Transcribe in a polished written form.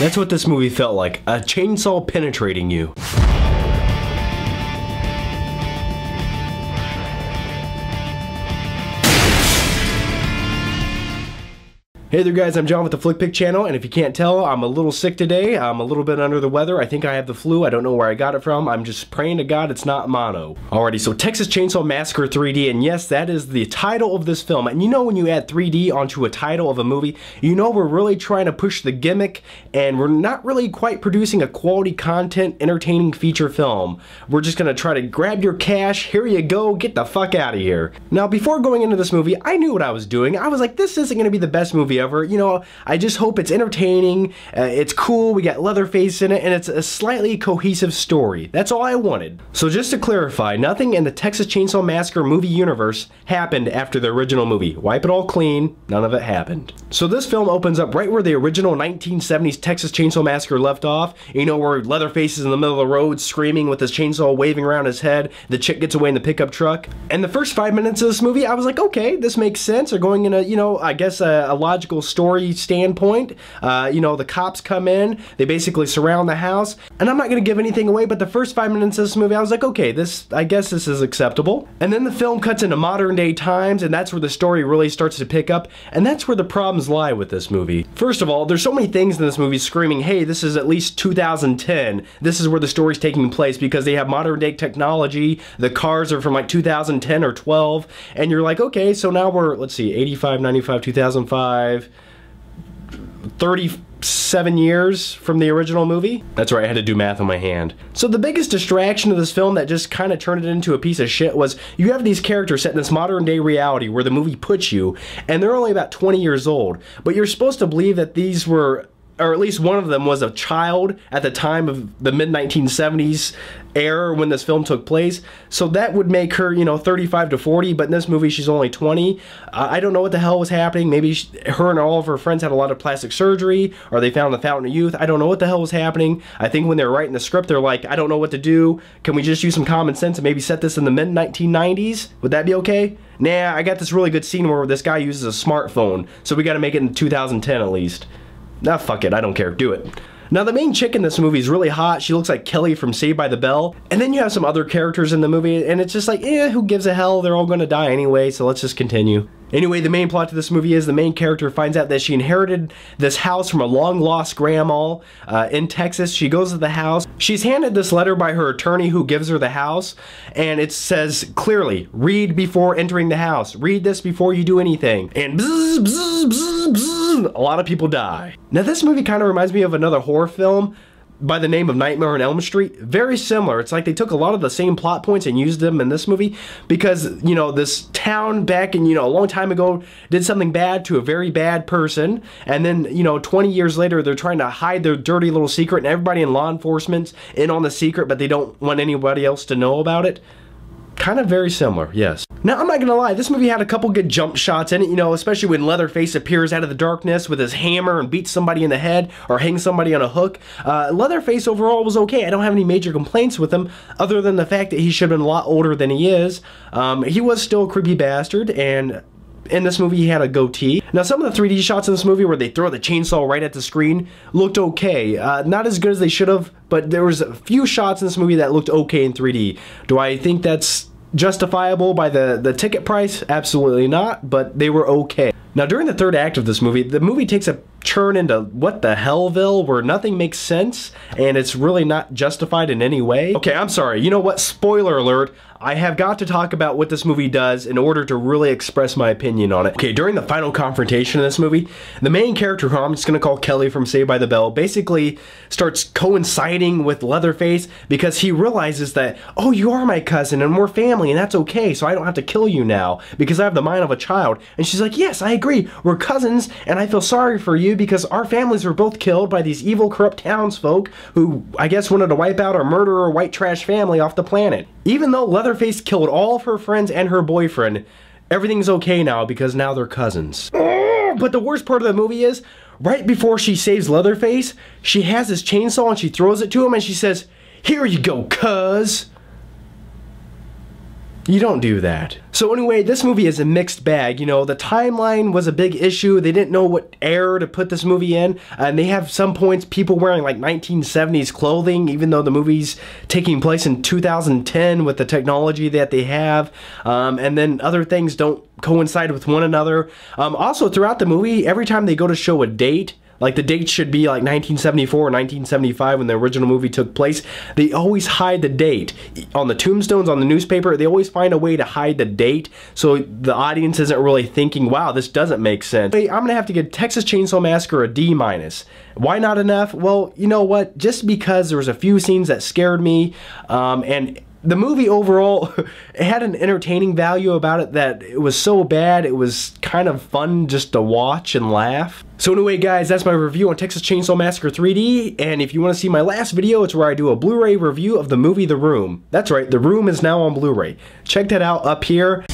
That's what this movie felt like, a chainsaw penetrating you. Hey there guys, I'm John with the Flick Pick channel, and if you can't tell, I'm a little sick today. I'm a little bit under the weather. I think I have the flu. I don't know where I got it from. I'm just praying to God it's not mono. Alrighty, so Texas Chainsaw Massacre 3D, and yes, that is the title of this film. And you know when you add 3D onto a title of a movie, you know we're really trying to push the gimmick, and we're not really quite producing a quality content, entertaining feature film. We're just gonna try to grab your cash, here you go, get the fuck out of here. Now, before going into this movie, I knew what I was doing. I was like, this isn't gonna be the best movie ever. You know, I just hope it's entertaining, it's cool, we got Leatherface in it, and it's a slightly cohesive story. That's all I wanted. So just to clarify, nothing in the Texas Chainsaw Massacre movie universe happened after the original movie. Wipe it all clean, none of it happened. So this film opens up right where the original 1970s Texas Chainsaw Massacre left off. You know, where Leatherface is in the middle of the road screaming with his chainsaw waving around his head, the chick gets away in the pickup truck. And the first 5 minutes of this movie, I was like, okay, this makes sense. They're going in a, you know, I guess a logical story standpoint. You know, the cops come in, they basically surround the house, and I'm not going to give anything away, but the first 5 minutes of this movie, I was like, okay, I guess this is acceptable. And then the film cuts into modern day times, and that's where the story really starts to pick up, and that's where the problems lie with this movie. First of all, there's so many things in this movie screaming, hey, this is at least 2010. This is where the story's taking place because they have modern day technology. The cars are from like 2010 or 12, and you're like, okay, so now we're, let's see, 85, 95, 2005, 37 years from the original movie? That's right, I had to do math on my hand. So the biggest distraction of this film that just kind of turned it into a piece of shit was you have these characters set in this modern day reality where the movie puts you, and they're only about 20 years old. But you're supposed to believe that these were, or at least one of them was a child at the time of the mid-1970s era when this film took place. So that would make her, you know, 35 to 40, but in this movie she's only 20. I don't know what the hell was happening. Maybe her and all of her friends had a lot of plastic surgery, or they found the fountain of youth. I don't know what the hell was happening. I think when they were writing the script, they're like, I don't know what to do. Can we just use some common sense and maybe set this in the mid-1990s? Would that be okay? Nah, I got this really good scene where this guy uses a smartphone, so we gotta make it in 2010 at least. Nah, fuck it, I don't care, do it. Now the main chick in this movie is really hot. She looks like Kelly from Saved by the Bell. And then you have some other characters in the movie, and it's just like, who gives a hell? They're all gonna die anyway, so let's just continue. Anyway, the main plot to this movie is the main character finds out that she inherited this house from a long-lost grandma in Texas. She goes to the house. She's handed this letter by her attorney who gives her the house, and it says clearly, read before entering the house. Read this before you do anything. And bzz, bzz, bzz, bzz, a lot of people die. Now this movie kind of reminds me of another horror film by the name of Nightmare on Elm Street. Very similar. It's like they took a lot of the same plot points and used them in this movie because, you know, this town back in, you know, a long time ago did something bad to a very bad person, and then, you know, 20 years later they're trying to hide their dirty little secret, and everybody in law enforcement's in on the secret, but they don't want anybody else to know about it. Kind of very similar, yes. Now, I'm not gonna lie, this movie had a couple good jump shots in it, you know, especially when Leatherface appears out of the darkness with his hammer and beats somebody in the head or hangs somebody on a hook. Leatherface overall was okay. I don't have any major complaints with him other than the fact that he should have been a lot older than he is. He was still a creepy bastard, and in this movie he had a goatee. Now some of the 3D shots in this movie where they throw the chainsaw right at the screen looked okay. Not as good as they should have, but there was a few shots in this movie that looked okay in 3D. Do I think that's justifiable by the ticket price? Absolutely not, but they were okay. Now during the third act of this movie, the movie takes a turn into what the hellville where nothing makes sense and it's really not justified in any way. Okay, I'm sorry, you know what, spoiler alert, I have got to talk about what this movie does in order to really express my opinion on it. Okay, during the final confrontation in this movie, the main character, who I'm just gonna call Kelly from Saved by the Bell, basically starts coinciding with Leatherface because he realizes that, oh, you are my cousin and we're family and that's okay, so I don't have to kill you now because I have the mind of a child. And she's like, yes, I agree, we're cousins and I feel sorry for you because our families were both killed by these evil, corrupt townsfolk who, I guess, wanted to wipe out or murder our white trash family off the planet. Even though Leatherface killed all of her friends and her boyfriend, everything's okay now because now they're cousins. But the worst part of the movie is, right before she saves Leatherface, she has this chainsaw and she throws it to him and she says, here you go, cuz. You don't do that. So anyway, this movie is a mixed bag. You know, the timeline was a big issue. They didn't know what era to put this movie in. And they have some points people wearing like 1970s clothing, even though the movie's taking place in 2010 with the technology that they have. And then other things don't coincide with one another. Also, throughout the movie, every time they go to show a date, like the date should be like 1974 or 1975 when the original movie took place, they always hide the date. On the tombstones, on the newspaper, they always find a way to hide the date so the audience isn't really thinking, wow, this doesn't make sense. I'm gonna have to give Texas Chainsaw Massacre a D-. Why not enough? Well, you know what? Just because there was a few scenes that scared me, and the movie overall, it had an entertaining value about it that it was so bad, it was kind of fun just to watch and laugh. So anyway guys, that's my review on Texas Chainsaw Massacre 3D, and if you want to see my last video, it's where I do a Blu-ray review of the movie The Room. That's right, The Room is now on Blu-ray. Check that out up here.